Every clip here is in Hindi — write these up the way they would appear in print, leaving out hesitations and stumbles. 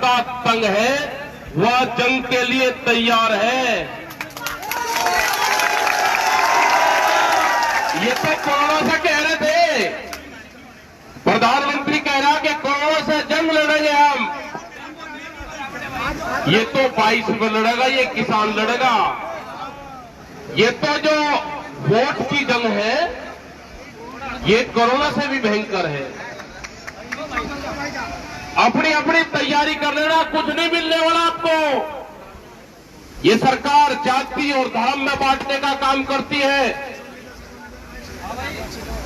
का तंग है वह जंग के लिए तैयार है। ये तो कोरोना से कह रहे थे, प्रधानमंत्री कह रहा कि कोरोना से जंग लड़ेंगे हम। ये तो 22 में लड़ेगा, ये किसान लड़ेगा। ये तो जो वोट की जंग है ये कोरोना से भी भयंकर है। अपनी अपनी तैयारी कर लेना, कुछ नहीं मिलने वाला आपको। ये सरकार जाति और धर्म में बांटने का काम करती है,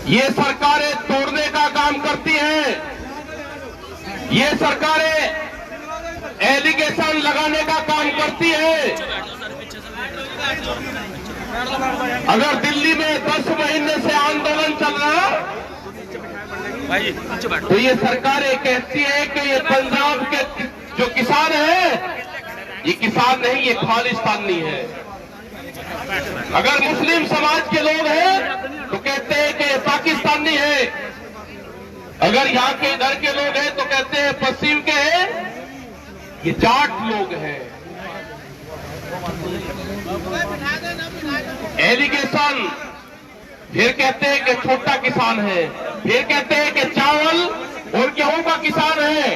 ये सरकारें तोड़ने का काम करती हैं, ये सरकारें एलिगेशन लगाने का काम करती है। अगर दिल्ली में 10 महीने से आंदोलन चल रहा तो ये सरकारें कहती है कि ये पंजाब के जो किसान है ये किसान नहीं, ये खालिस्तानी है। अगर मुस्लिम समाज के लोग हैं तो कहते हैं कि ये पाकिस्तानी है। अगर यहाँ के इधर के लोग हैं तो कहते हैं पश्चिम के हैं, ये जाट लोग हैं। एलिगेशन, फिर कहते हैं कि छोटा किसान है, फिर कहते हैं कि चावल और गेहूं का किसान है।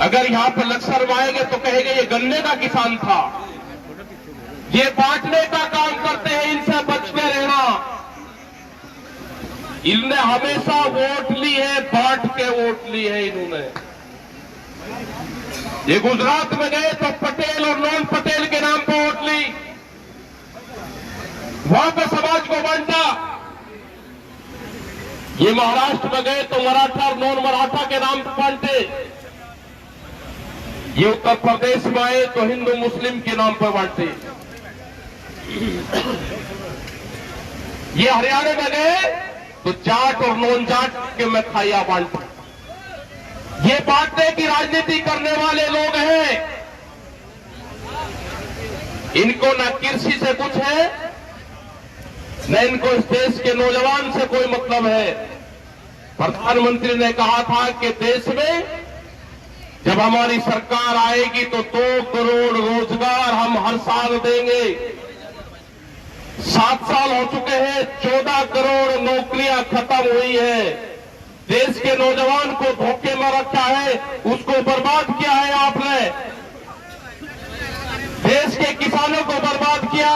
अगर यहां पर लक्ष्य आएंगे तो कहेंगे ये गन्ने का किसान था। ये बांटने का काम करते हैं, इनसे बच के रहना। इनने हमेशा वोट ली है, बांट के वोट ली है इन्होंने। ये गुजरात में गए तो पटेल और नॉन पटेल के नाम पर वोट ली, वहां पर समाज को बांटा। ये महाराष्ट्र में गए तो मराठा और नॉन मराठा के नाम पर बांटे। ये उत्तर प्रदेश में आए तो हिंदू मुस्लिम के नाम पर बांटे। ये हरियाणा में गए तो जाट और नॉन जाट के मिठाइयां बांटे। ये बांटने की राजनीति करने वाले लोग हैं। इनको न कृषि से कुछ है, न इनको इस देश के नौजवान से कोई मतलब है। प्रधानमंत्री ने कहा था कि देश में जब हमारी सरकार आएगी तो 2 करोड़ रोजगार हम हर साल देंगे। 7 साल हो चुके हैं, 14 करोड़ नौकरियां खत्म हुई है। देश के नौजवान को धोखे में रखा है, उसको बर्बाद किया है आपने। देश के किसानों को बर्बाद किया।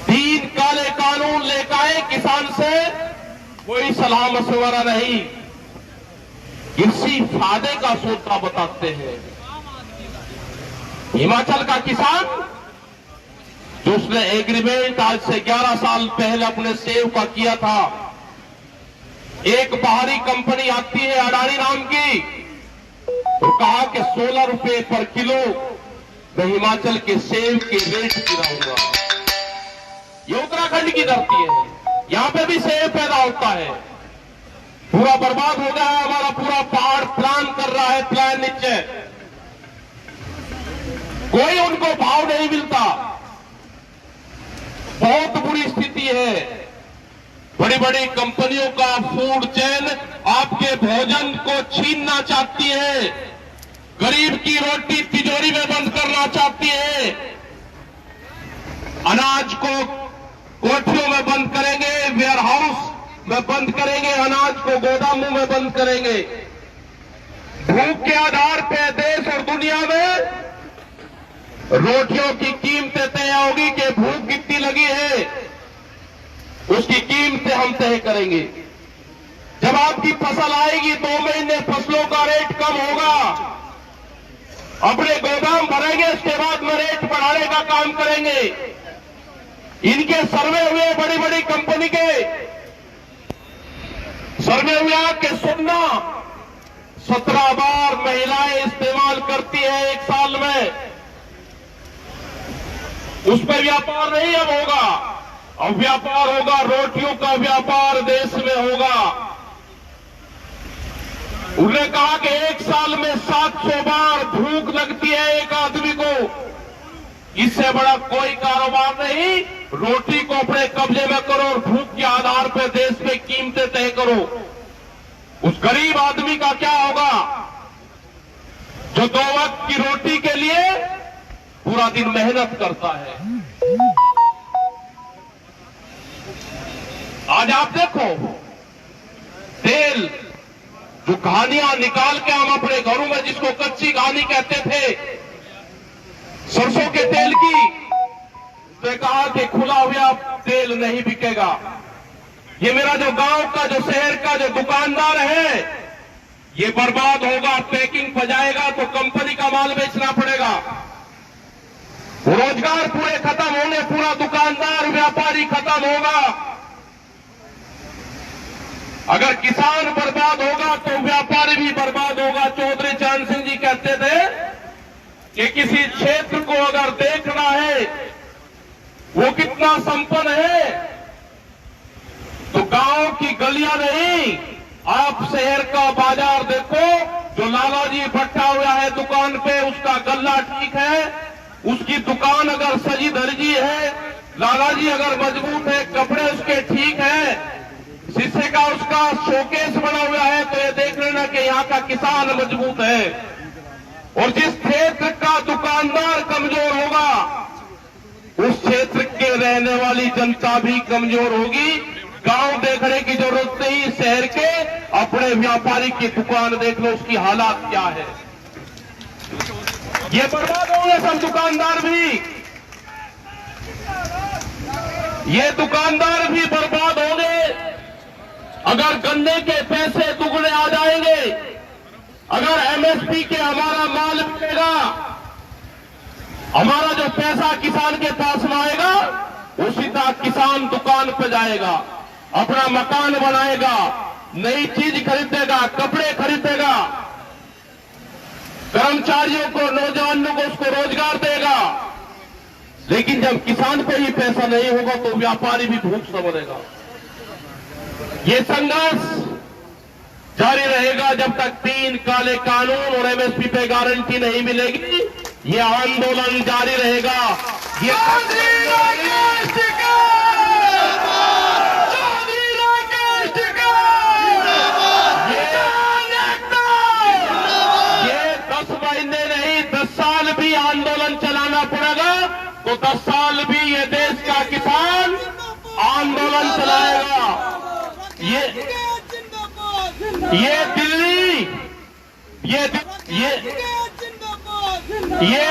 3 काले कानून लेकर आए, किसान से कोई सलाह मशवरा नहीं, कृषि फायदे का सौदा बताते हैं। हिमाचल का किसान जो उसने एग्रीमेंट आज से 11 साल पहले अपने सेव का किया था, एक बाहरी कंपनी आती है अडानी नाम की, तो कहा कि 16 रुपए पर किलो मैं हिमाचल के सेव के रेट गिराऊंगा। ये उत्तराखंड की धरती है, यहां पे भी सेव पैदा होता है। पूरा बर्बाद हो गया है, हमारा पूरा पहाड़ प्लान कर रहा है, प्लान नीचे कोई उनको भाव नहीं मिलता। बहुत बुरी स्थिति है। बड़ी बड़ी कंपनियों का फूड चेन आपके भोजन को छीनना चाहती है, गरीब की रोटी तिजोरी में बंद करना चाहती है। अनाज को कोठियों में बंद करेंगे, वेयर हाउस में बंद करेंगे, अनाज को गोदामों में बंद करेंगे। भूख के आधार पर देश और दुनिया में रोटियों की कीमतें तय होगी कि भूख कितनी लगी है, उसकी कीमतें हम तय करेंगे। जब आपकी फसल आएगी 2 महीने फसलों का रेट कम होगा, अपने गोदाम भरेंगे, उसके बाद में रेट बढ़ाने का काम करेंगे। इनके सर्वे हुए, बड़ी बड़ी कंपनी के सर्वे हुआ कि सुनना 17 बार महिलाएं इस्तेमाल करती है एक साल में। उस पर व्यापार नहीं अब होगा, अब व्यापार होगा, रोटियों का व्यापार देश में होगा। उन्होंने कहा कि एक साल में 700 बार भूख लगती है एक आदमी को, इससे बड़ा कोई कारोबार नहीं। रोटी को अपने कब्जे में करो और भूख के आधार पर देश में कीमतें तय करो। उस गरीब आदमी का क्या होगा जो 2 वक्त की रोटी के लिए पूरा दिन मेहनत करता है। आज आप देखो, तेल जो कहानियां निकाल के हम अपने घरों में जिसको कच्ची कहानी कहते थे, सरसों के तेल की, उसने कहा कि खुला हुआ तेल नहीं बिकेगा। ये मेरा जो गांव का, जो शहर का जो दुकानदार है, ये बर्बाद होगा, पैकिंग बजाएगा तो कंपनी का माल बेचना पड़ेगा। रोजगार पूरे खत्म होंगे, पूरा दुकानदार व्यापारी खत्म होगा। अगर किसान बर्बाद होगा तो व्यापारी भी बर्बाद होगा। चौधरी चरण सिंह जी कहते थे कि किसी क्षेत्र को अगर देखना है वो कितना संपन्न है तो गांव की गलियां नहीं, आप शहर का बाजार देखो। जो लालाजी बैठा हुआ है दुकान पे, उसका गल्ला ठीक है, उसकी दुकान अगर सजी धजी है, लालाजी अगर मजबूत है, कपड़े उसके ठीक है, शीशे का उसका शोकेस बना हुआ है, तो ये देख लेना कि यहाँ का किसान मजबूत है। और जिस क्षेत्र का दुकानदार कमजोर होगा उस क्षेत्र के रहने वाली जनता भी कमजोर होगी। गांव देखने की जरूरत नहीं, शहर के अपने व्यापारी की दुकान देख लो, उसकी हालात क्या है। ये बर्बाद होंगे सब दुकानदार भी, ये दुकानदार भी बर्बाद होंगे। अगर गन्ने के पैसे दुगने आ जाएंगे, अगर एमएसपी के हमारा माल मिलेगा, हमारा जो पैसा किसान के पास में आएगा, वो सीधा किसान दुकान पर जाएगा, अपना मकान बनाएगा, नई चीज खरीदेगा, कपड़े खरीदेगा, कर्मचारियों को, नौजवानों को उसको रोजगार देगा। लेकिन जब किसान पे ही पैसा नहीं होगा तो व्यापारी भी भूख समझेगा। ये संघर्ष जारी रहेगा जब तक 3 काले कानून और एमएसपी पे गारंटी नहीं मिलेगी। ये आंदोलन जारी रहेगा। ये ये 10 महीने नहीं, 10 साल भी आंदोलन चलाना पड़ेगा तो 10 साल भी ये देश का किसान आंदोलन चलाएगा। ये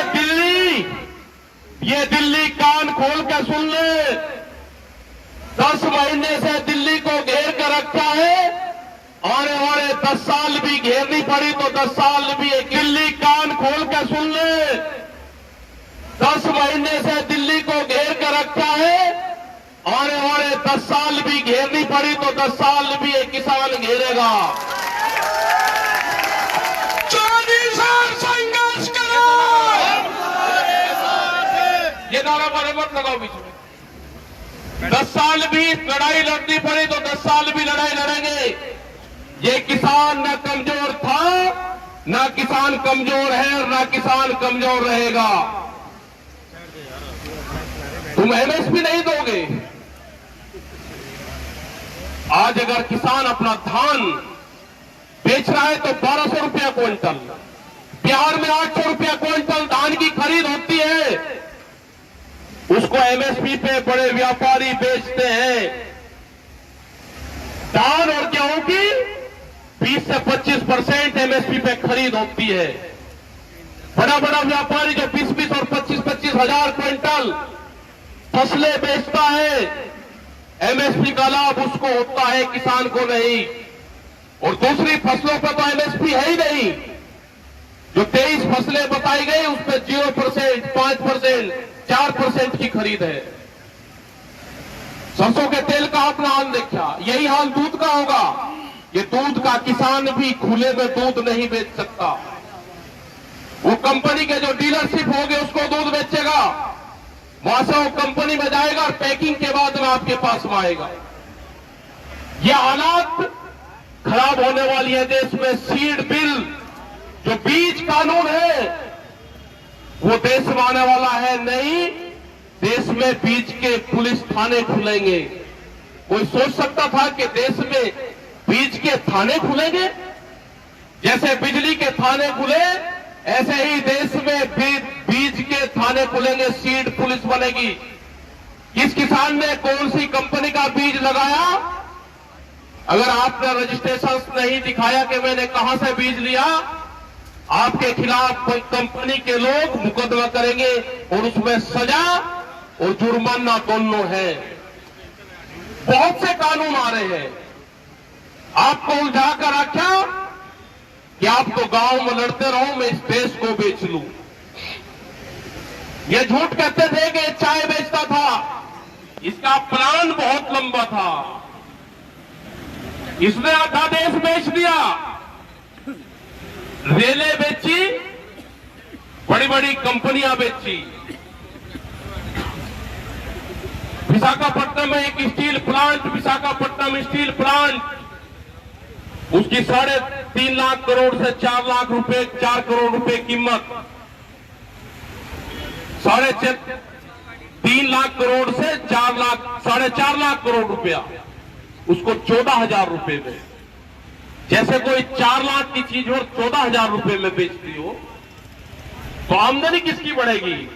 दिल्ली, ये दिल्ली कान खोल के सुन ले। 10 महीने से दिल्ली को घेर कर रखा है, आने वाले 10 साल भी घेरनी पड़ी तो 10 साल भी। दिल्ली कान खोल के सुन ले, 10 महीने से दिल्ली को घेर कर रखा है, आने वाले 10 साल भी घेरनी पड़ी तो 10 साल भी एक किसान घेरेगा। 40 साल संघर्ष करो। ये नारा मत लगाओ बीच में। 10 साल भी लड़ाई लड़नी पड़ी तो 10 साल भी लड़ाई लड़ेंगे। ये किसान न कमजोर था, न किसान कमजोर है और न किसान कमजोर रहेगा। तुम एमएसपी नहीं दोगे। आज अगर किसान अपना धान बेच रहा है तो 1200 रुपया क्विंटल, बिहार में 800 रुपया क्विंटल धान की खरीद होती है, उसको एमएसपी पे बड़े व्यापारी बेचते हैं। धान और गेहूं की 20 से 25% एमएसपी पे खरीद होती है। बड़ा बड़ा व्यापारी जो 20-20 और 25-25 हजार क्विंटल फसलें बेचता है, एमएसपी का लाभ उसको होता है, किसान को नहीं। और दूसरी फसलों पर तो एमएसपी है ही नहीं। जो 23 फसलें बताई गई उस पर 0%, 5%, 4% की खरीद है। सरसों के तेल का अपना हाल देखा, यही हाल दूध का होगा। ये दूध का किसान भी खुले में दूध नहीं बेच सकता। वो कंपनी के जो डीलरशिप होगी उसको दूध बेचेगा, वहां से वो कंपनी में जाएगा और पैकिंग के बाद में आपके पास में आएगा। ये हालात खराब होने वाली है देश में। सीड बिल जो बीज कानून है वो देश में आने वाला है नहीं। देश में बीज के पुलिस थाने खुलेंगे। कोई सोच सकता था कि देश में बीज के थाने खुलेंगे। जैसे बिजली के थाने खुले, ऐसे ही देश में बीज के थाने खुलेंगे, सीड पुलिस बनेगी। किस किसान ने कौन सी कंपनी का बीज लगाया, अगर आपने रजिस्ट्रेशन नहीं दिखाया कि मैंने कहां से बीज लिया, आपके खिलाफ कंपनी के लोग मुकदमा करेंगे और उसमें सजा और जुर्माना दोनों है। बहुत से कानून आ रहे हैं। आपको उलझाकर रखा कि आप तो गांव में लड़ते रहो, मैं इस देश को बेच लूं। ये झूठ कहते थे कि चाय बेचता था, इसका प्लान बहुत लंबा था। इसने आधा देश बेच दिया, रेलें बेची, बड़ी बड़ी कंपनियां बेची। विशाखापट्टनम में एक steel plant, Visakhapatnam steel plant, उसकी 3.5 लाख करोड़ से 4 लाख रुपए, 4 करोड़ रुपए कीमत, 3.5 लाख करोड़ से 4 लाख, 4.5 लाख करोड़ रुपया, उसको 14,000 रुपए में। जैसे कोई 4 लाख की चीज और 14,000 रुपए में बेचती हो, तो आमदनी किसकी बढ़ेगी?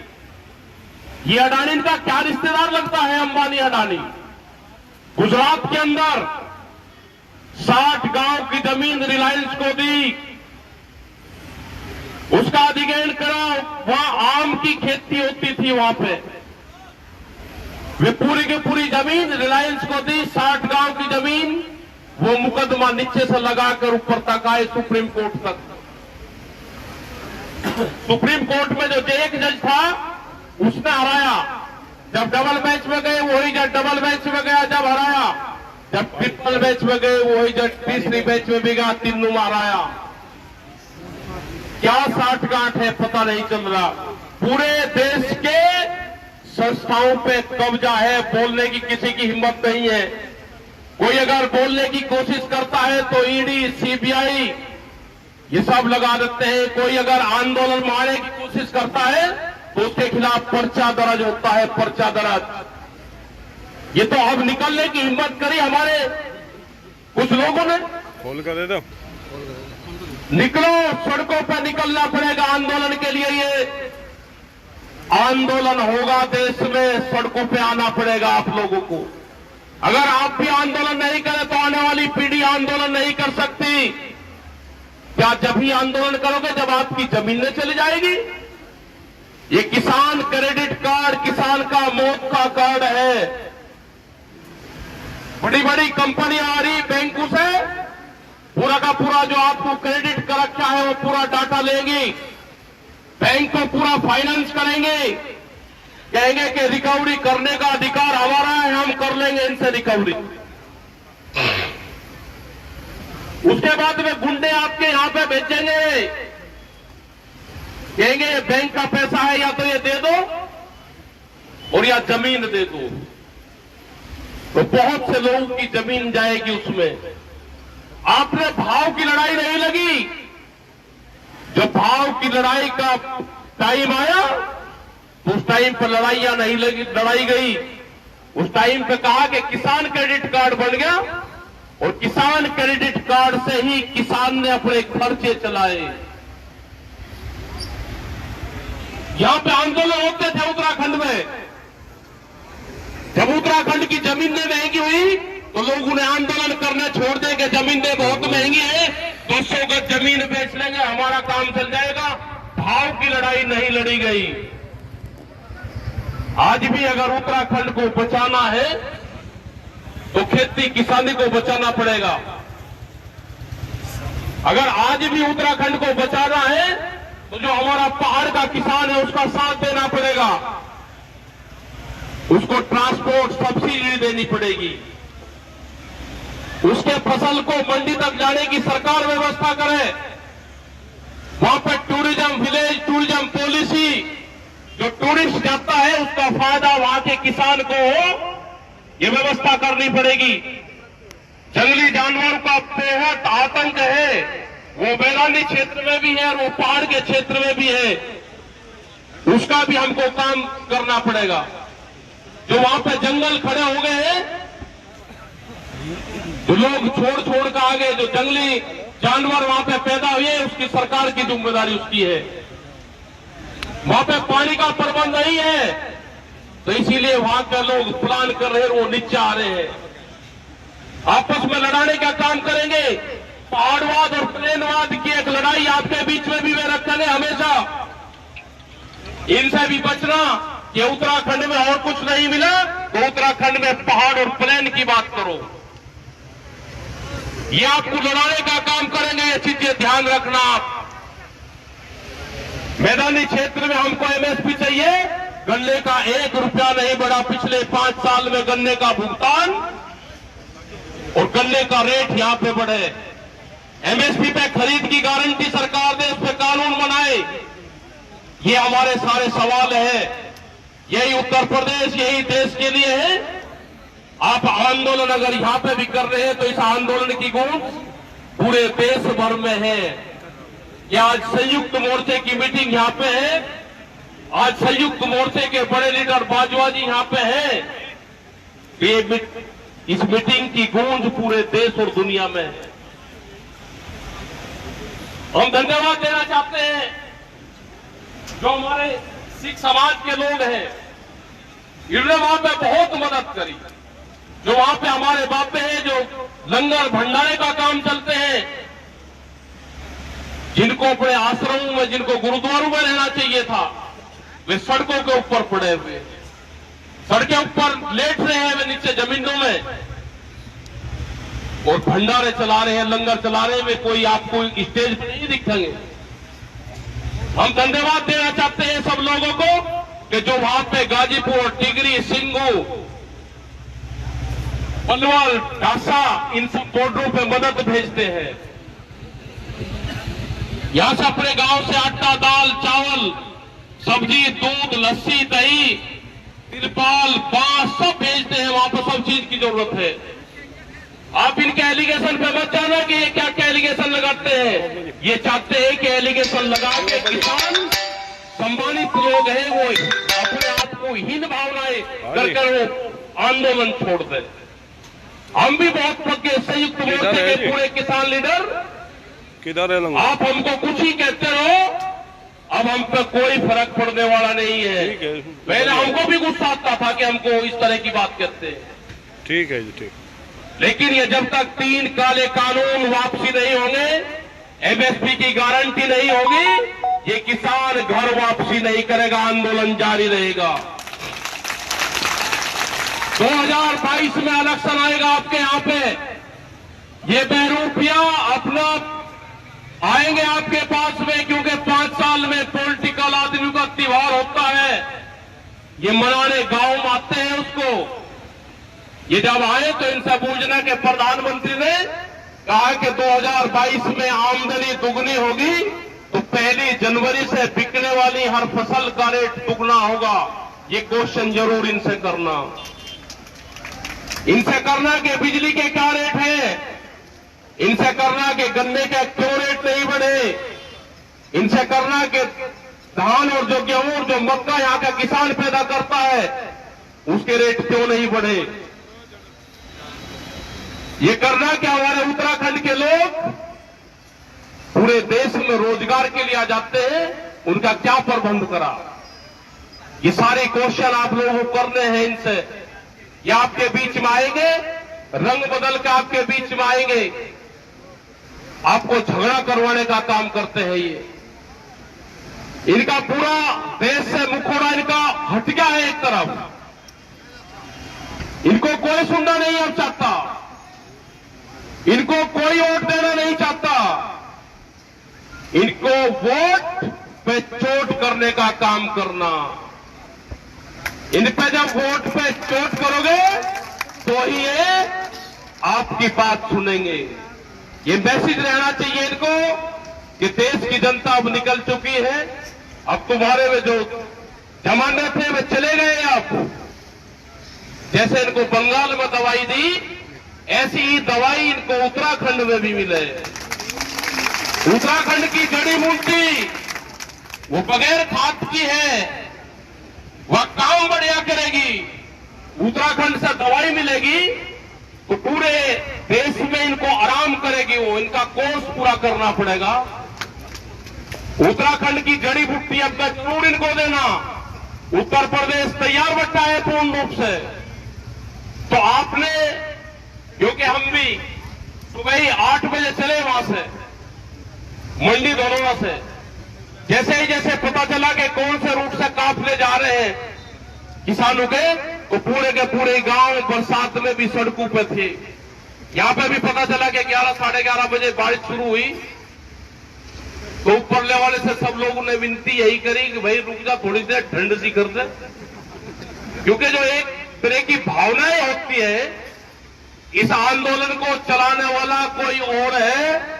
ये अडानी का क्या रिश्तेदार लगता है? अंबानी अडानी। गुजरात के अंदर 60 गांव की जमीन रिलायंस को दी, उसका अधिग्रहण करा। वहां आम की खेती होती थी, वहां पे वे पूरी की पूरी जमीन रिलायंस को दी, 60 गांव की जमीन। वो मुकदमा नीचे से लगाकर ऊपर तक आए, सुप्रीम कोर्ट तक। सुप्रीम कोर्ट में जो एक जज था उसने हराया। जब डबल बेंच में गए वही जज डबल बेंच में गया, जब हराया। जब ट्रिपल बेंच में गए वही जज तीसरी बेंच में भी गया, तीनों हराया। क्या साठ गांठ है पता नहीं चल रहा। पूरे देश के संस्थाओं पे कब्जा है, बोलने की किसी की हिम्मत नहीं है। कोई अगर बोलने की कोशिश करता है तो ईडी, सीबीआई ये सब लगा देते हैं। कोई अगर आंदोलन मारने की कोशिश करता है तो उसके खिलाफ पर्चा दर्ज होता है, पर्चा दर्ज। ये तो अब निकलने की हिम्मत करी हमारे कुछ लोगों ने। खोल कर दे दो। निकलो, सड़कों पर निकलना पड़ेगा आंदोलन के लिए। ये आंदोलन होगा देश में, सड़कों पे आना पड़ेगा आप लोगों को। अगर आप भी आंदोलन नहीं करें तो आने वाली पीढ़ी आंदोलन नहीं कर सकती। क्या जब ही आंदोलन करोगे जब आपकी जमीनें चली जाएगी? ये किसान क्रेडिट कार्ड किसान का मौत का कार्ड है। बड़ी बड़ी कंपनियां आ रही बैंकों से, पूरा का पूरा जो आपको क्रेडिट कर रखा है वो पूरा डाटा लेंगी, बैंक को पूरा फाइनेंस करेंगे, कहेंगे कि रिकवरी करने का अधिकार हमारा है, हम कर लेंगे इनसे रिकवरी। उसके बाद में गुंडे आपके यहां पे भेजेंगे, कहेंगे ये बैंक का पैसा है, या तो ये दे दो और या जमीन दे दो। तो बहुत से लोगों की जमीन जाएगी उसमें। आपने भाव की लड़ाई नहीं लगी। जब भाव की लड़ाई का टाइम आया तो उस टाइम पर लड़ाइयां नहीं लड़ाई गई। उस टाइम पे कहा कि किसान क्रेडिट कार्ड बन गया और किसान क्रेडिट कार्ड से ही किसान ने अपने खर्चे चलाए। यहां पे आंदोलन होते थे उत्तराखंड में। जब उत्तराखंड की जमीनें महंगी हुई तो लोगों ने आंदोलन करना छोड़ दे कि जमीनें बहुत महंगी है, 200 गज जमीन बेच लेंगे, हमारा काम चल जाएगा। भाव की लड़ाई नहीं लड़ी गई। आज भी अगर उत्तराखंड को बचाना है तो खेती किसानी को बचाना पड़ेगा। अगर आज भी उत्तराखंड को बचाना है तो जो हमारा पहाड़ का किसान है उसका साथ देना पड़ेगा। उसको ट्रांसपोर्ट सब्सिडी देनी पड़ेगी। उसके फसल को मंडी तक जाने की सरकार व्यवस्था करे। वहां पर टूरिज्म विलेज, टूरिज्म पॉलिसी, जो टूरिस्ट जाता है उसका फायदा वहां के किसान को हो, ये व्यवस्था करनी पड़ेगी। जंगली जानवरों का बेहद आतंक है, वो मैदानी क्षेत्र में भी है और वो पहाड़ के क्षेत्र में भी है। उसका भी हमको काम करना पड़ेगा। जो वहां पे जंगल खड़े हो गए हैं, जो लोग छोड़ छोड़ कर आगे, जो जंगली जानवर वहां पे पैदा हुए, उसकी सरकार की जिम्मेदारी उसकी है। वहां पे पानी का प्रबंध नहीं है, तो इसीलिए वहां के लोग प्लान कर रहे हैं, वो नीचे आ रहे हैं, आपस में लड़ाने का काम करेंगे। पहाड़वाद और प्लेनवाद की एक लड़ाई आपके बीच में भी वे रखेंगे हमेशा। इनसे भी बचना कि उत्तराखंड में और कुछ नहीं मिला तो उत्तराखंड में पहाड़ और प्लेन की बात करो, ये आपको लड़ाने का काम करेंगे, ये चीजें ध्यान रखना आप। मैदानी क्षेत्र में हमको एमएसपी चाहिए, गन्ने का 1 रुपया नहीं बढ़ा पिछले 5 साल में गन्ने का भुगतान, और गन्ने का रेट यहां पे बढ़े। एमएसपी पे खरीद की गारंटी सरकार ने, उस पर कानून बनाए, ये हमारे सारे सवाल है। यही उत्तर प्रदेश, यही देश के लिए है। आप आंदोलन अगर यहां पे भी कर रहे हैं तो इस आंदोलन की गूंज पूरे देश भर में है। ये आज संयुक्त मोर्चे की मीटिंग यहां पे है, आज संयुक्त मोर्चे के बड़े लीडर बाजवा जी यहां पे हैं। इस मीटिंग की गूंज पूरे देश और दुनिया में है। हम धन्यवाद देना चाहते हैं जो हमारे सिख समाज के लोग हैं, इन्होंने वहां पे बहुत मदद करी। जो वहां पे हमारे बापे हैं, जो लंगर भंडारे का काम चलते हैं, जिनको अपने आश्रमों में, जिनको गुरुद्वारों में रहना चाहिए था, वे सड़कों के ऊपर पड़े हुए, सड़कें ऊपर लेट रहे हैं, वे नीचे जमीनों में, और भंडारे चला रहे हैं, लंगर चला रहे हैं। वे कोई आपको स्टेज पर नहीं दिखेंगे। हम धन्यवाद देना चाहते हैं सब लोगों को कि जो वहां पे गाजीपुर, टिगरी, सिंगू, पलवल, ढासा, इन सब बॉर्डरों पे मदद भेजते हैं। यहां से अपने गांव से आटा, दाल, चावल, सब्जी, दूध, लस्सी, दही, तिरपाल, बांस सब भेजते हैं। वहां पर सब चीज की जरूरत है। आप इनके एलिगेशन पे मत जाना कि ये क्या क्या एलिगेशन लगाते हैं। ये चाहते हैं कि एलिगेशन लगा के किसान सम्मानित लोग हैं, वो अपने आप को हीन भावनाएं करके वो आंदोलन छोड़ दें। हम भी बहुत पक्के संयुक्त मोर्चे के पूरे किसान लीडर, किधर है लंगर? आप हमको कुछ ही कहते रहो, अब हम पे कोई फर्क पड़ने वाला नहीं है। पहले हमको भी गुस्सा आता था कि हमको इस तरह की बात कहते हैं। ठीक है जी, ठीक। लेकिन ये जब तक 3 काले कानून वापसी नहीं होंगे, एमएसपी की गारंटी नहीं होगी, ये किसान घर वापसी नहीं करेगा, आंदोलन जारी रहेगा। 2022 में इलेक्शन आएगा आपके यहां पे, ये बहरूपिया अपना आएंगे आपके पास में, क्योंकि 5 साल में पॉलिटिकल आदमी का त्योहार होता है, ये मनाने गांव में आते हैं उसको। ये जब आए तो इनसे पूछना कि प्रधानमंत्री ने कहा कि 2022 में आमदनी दुगनी होगी, तो 1 जनवरी से बिकने वाली हर फसल का रेट दुगना होगा। ये क्वेश्चन जरूर इनसे करना कि बिजली के क्या रेट है, इनसे करना कि गन्ने के क्यों रेट नहीं बढ़े, इनसे करना कि धान और जो गेहूं और जो मक्का यहां का किसान पैदा करता है उसके रेट क्यों नहीं बढ़े। ये करना कि हमारे उत्तराखंड के लोग पूरे देश में रोजगार के लिए आ जाते हैं, उनका क्या प्रबंध करा। ये सारे क्वेश्चन आप लोगों को करने हैं इनसे। ये आपके बीच में आएंगे, रंग बदल के आपके बीच में आएंगे, आपको झगड़ा करवाने का काम करते हैं। ये इनका पूरा देश से मुखौड़ा इनका हट गया है एक तरफ, इनको कोई सुनना नहीं अब चाहता, इनको कोई वोट देना नहीं चाहता, इनको वोट पे चोट करने का काम करना। इन पे जब वोट पे चोट करोगे तो ही ये आपकी बात सुनेंगे। ये मैसेज रहना चाहिए इनको कि देश की जनता अब निकल चुकी है, अब तुम्हारे में जो जमाने थे वे चले गए। अब जैसे इनको बंगाल में दवाई दी, ऐसी ही दवाई इनको उत्तराखंड में भी मिले। उत्तराखंड की जड़ी बूटी वो बगैर खाद की है, वह काम बढ़िया करेगी। उत्तराखंड से दवाई मिलेगी तो पूरे देश में इनको आराम करेगी वो, इनका कोर्स पूरा करना पड़ेगा। उत्तराखंड की जड़ी बूटी अब तक जरूर इनको देना। उत्तर प्रदेश तैयार बैठा है पूर्ण रूप से। तो आपने, क्योंकि हम भी सुबह ही 8 बजे चले वहां से, मंडी धनौरा से, जैसे पता चला कि कौन से रूट से काफले जा रहे हैं किसानों के पूरे गांव बरसात में भी सड़कों पे थे। यहां पे भी पता चला कि 11 साढ़े 11 बजे बारिश शुरू हुई, तो ऊपरले वाले से सब लोगों ने विनती यही करी कि भाई रुक जा, थोड़ी देर ठंड सी कर दे, क्योंकि जो एक तरह की भावनाएं होती है, इस आंदोलन को चलाने वाला कोई और है,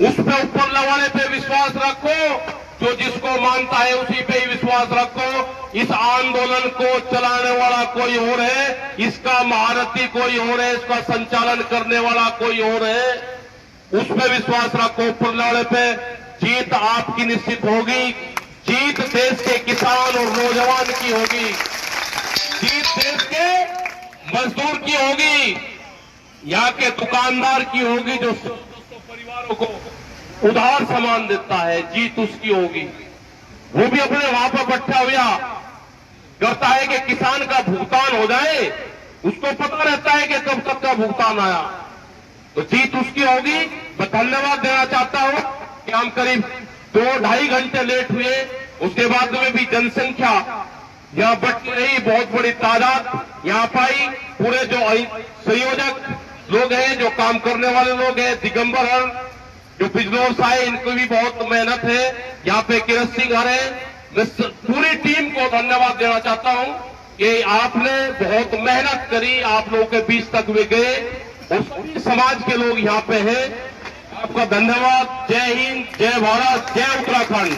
उस पे ऊपरले वाले पे विश्वास रखो, जो जिसको मानता है उसी पे ही विश्वास रखो। इस आंदोलन को चलाने वाला कोई और है, इसका महारथी कोई और है, इसका संचालन करने वाला कोई और है, उस पे विश्वास रखो, ऊपरले वाले पे। जीत आपकी निश्चित होगी, जीत देश के किसान और नौजवान की होगी, जीत देश के मजदूर की होगी, यहाँ के दुकानदार की होगी, जो परिवारों को उधार सामान देता है, जीत उसकी होगी। वो भी अपने वहां पर बैठा हुआ करता है कि किसान का भुगतान हो जाए, उसको पता रहता है कि कब तक का भुगतान आया, तो जीत उसकी होगी। मैं धन्यवाद देना चाहता हूं कि हम करीब 2-2.5 घंटे लेट हुए, उसके बाद में भी जनसंख्या यहां बढ़ती रही, बहुत बड़ी तादाद यहां पाई। पूरे जो संयोजक लोग हैं, जो काम करने वाले लोग हैं, दिगंबर हर जो बिजनौर से आए, इनको भी बहुत मेहनत है। यहाँ पे किरत सिंह हर है, मैं पूरी टीम को धन्यवाद देना चाहता हूं कि आपने बहुत मेहनत करी, आप लोगों के बीच तक वे गए और सभी समाज के लोग यहाँ पे हैं। आपका धन्यवाद। जय हिंद, जय भारत, जय उत्तराखंड।